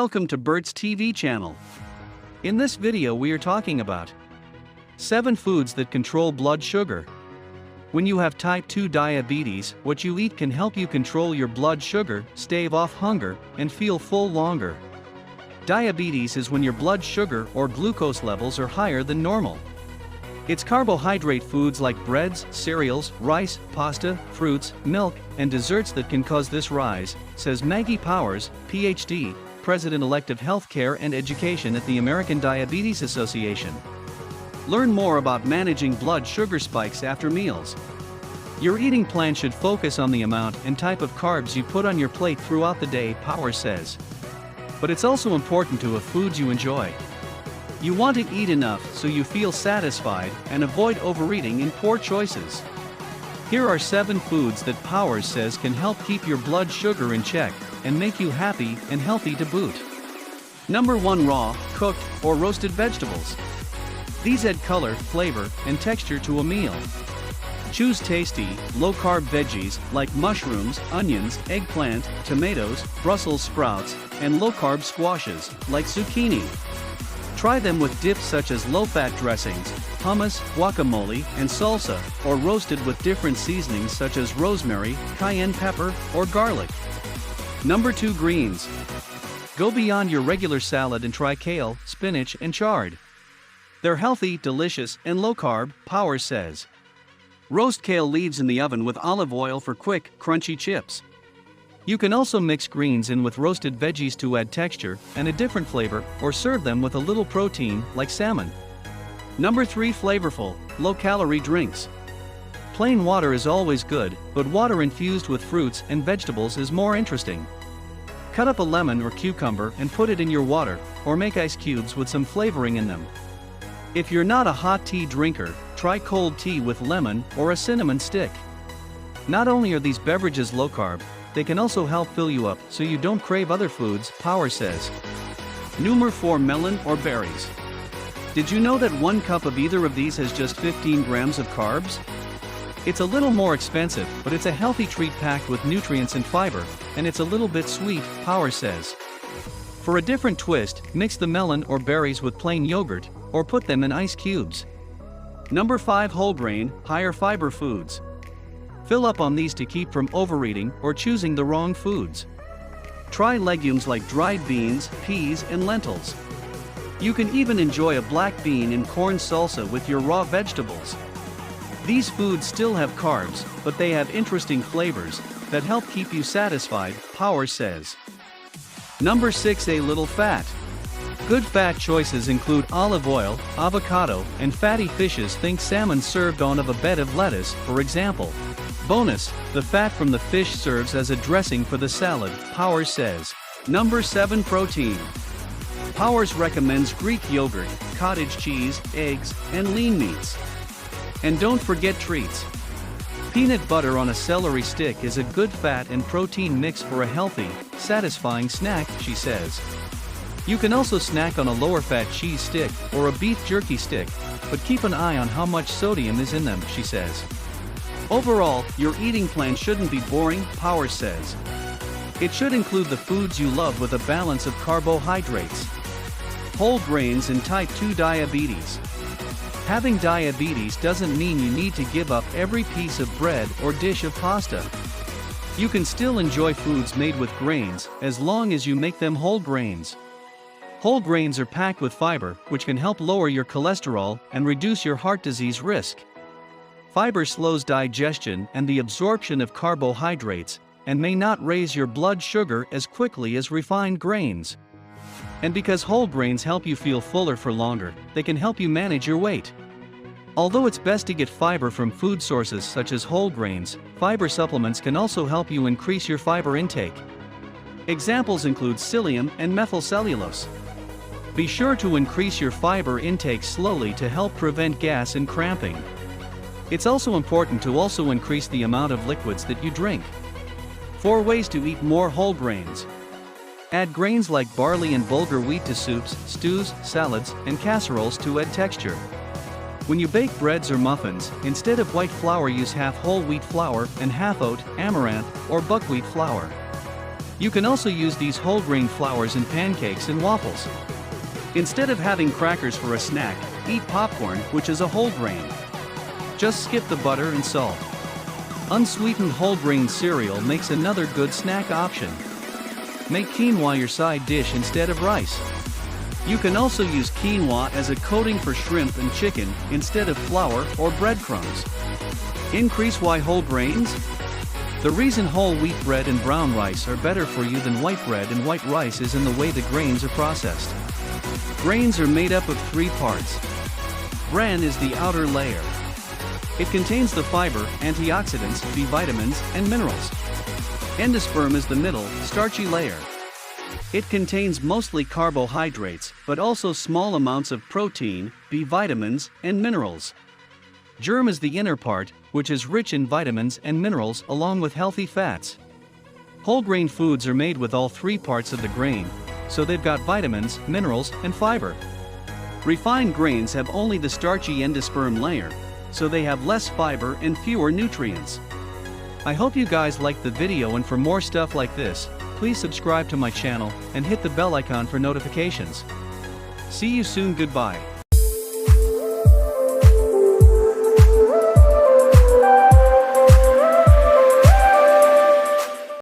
Welcome to BERT'S TV channel. In this video we are talking about 7 foods that control blood sugar. When you have type 2 diabetes, what you eat can help you control your blood sugar, stave off hunger, and feel full longer. Diabetes is when your blood sugar or glucose levels are higher than normal. It's carbohydrate foods like breads, cereals, rice, pasta, fruits, milk, and desserts that can cause this rise, says Maggie Powers, PhD, President-elect of Healthcare and Education at the American Diabetes Association. Learn more about managing blood sugar spikes after meals. Your eating plan should focus on the amount and type of carbs you put on your plate throughout the day, Powers says. But it's also important to have foods you enjoy. You want to eat enough so you feel satisfied and avoid overeating in poor choices. Here are 7 foods that Powers says can help keep your blood sugar in check and make you happy and healthy to boot. Number 1. Raw, cooked, or roasted vegetables. These add color, flavor, and texture to a meal. Choose tasty, low-carb veggies like mushrooms, onions, eggplant, tomatoes, Brussels sprouts, and low-carb squashes like zucchini. Try them with dips such as low-fat dressings, hummus, guacamole, and salsa, or roasted with different seasonings such as rosemary, cayenne pepper, or garlic. Number 2. Greens. Go beyond your regular salad and try kale, spinach, and chard. They're healthy, delicious, and low-carb, Powers says. Roast kale leaves in the oven with olive oil for quick, crunchy chips. You can also mix greens in with roasted veggies to add texture and a different flavor, or serve them with a little protein, like salmon. Number 3. Flavorful, low-calorie drinks. Plain water is always good, but water infused with fruits and vegetables is more interesting. Cut up a lemon or cucumber and put it in your water, or make ice cubes with some flavoring in them. If you're not a hot tea drinker, try cold tea with lemon or a cinnamon stick. Not only are these beverages low-carb, they can also help fill you up so you don't crave other foods, Powers says. Number 4. Melon or berries. Did you know that 1 cup of either of these has just 15 grams of carbs? It's a little more expensive, but it's a healthy treat packed with nutrients and fiber, and it's a little bit sweet, Powers says. For a different twist, mix the melon or berries with plain yogurt, or put them in ice cubes. Number 5. Whole grain, higher fiber foods. Fill up on these to keep from overeating or choosing the wrong foods. Try legumes like dried beans, peas, and lentils. You can even enjoy a black bean and corn salsa with your raw vegetables. These foods still have carbs, but they have interesting flavors that help keep you satisfied, Powers says. Number 6. A little fat. Good fat choices include olive oil, avocado, and fatty fishes. Think salmon served on a bed of lettuce, for example. Bonus, the fat from the fish serves as a dressing for the salad, Powers says. Number 7. Protein. Powers recommends Greek yogurt, cottage cheese, eggs, and lean meats. And don't forget treats. Peanut butter on a celery stick is a good fat and protein mix for a healthy, satisfying snack, she says. You can also snack on a lower-fat cheese stick or a beef jerky stick, but keep an eye on how much sodium is in them, she says. Overall, your eating plan shouldn't be boring, Powers says. It should include the foods you love with a balance of carbohydrates, whole grains, and type 2 diabetes. Having diabetes doesn't mean you need to give up every piece of bread or dish of pasta. You can still enjoy foods made with grains, as long as you make them whole grains. Whole grains are packed with fiber, which can help lower your cholesterol and reduce your heart disease risk. Fiber slows digestion and the absorption of carbohydrates, and may not raise your blood sugar as quickly as refined grains. And because whole grains help you feel fuller for longer, they can help you manage your weight. Although it's best to get fiber from food sources such as whole grains, fiber supplements can also help you increase your fiber intake. Examples include psyllium and methylcellulose. Be sure to increase your fiber intake slowly to help prevent gas and cramping. It's also important to also increase the amount of liquids that you drink. 4 ways to eat more whole grains. Add grains like barley and bulgur wheat to soups, stews, salads, and casseroles to add texture. When you bake breads or muffins, instead of white flour use half whole wheat flour and half oat, amaranth, or buckwheat flour. You can also use these whole grain flours in pancakes and waffles. Instead of having crackers for a snack, eat popcorn, which is a whole grain. Just skip the butter and salt. Unsweetened whole grain cereal makes another good snack option. Make quinoa your side dish instead of rice. You can also use quinoa as a coating for shrimp and chicken instead of flour or breadcrumbs. Increase why whole grains? The reason whole wheat bread and brown rice are better for you than white bread and white rice is in the way the grains are processed. Grains are made up of 3 parts. Bran is the outer layer. It contains the fiber, antioxidants, B vitamins, and minerals. Endosperm is the middle, starchy layer. It contains mostly carbohydrates, but also small amounts of protein, B vitamins, and minerals. Germ is the inner part, which is rich in vitamins and minerals along with healthy fats. Whole grain foods are made with all 3 parts of the grain, so they've got vitamins, minerals, and fiber. Refined grains have only the starchy endosperm layer, so they have less fiber and fewer nutrients. I hope you guys liked the video, and for more stuff like this, please subscribe to my channel and hit the bell icon for notifications. See you soon, goodbye.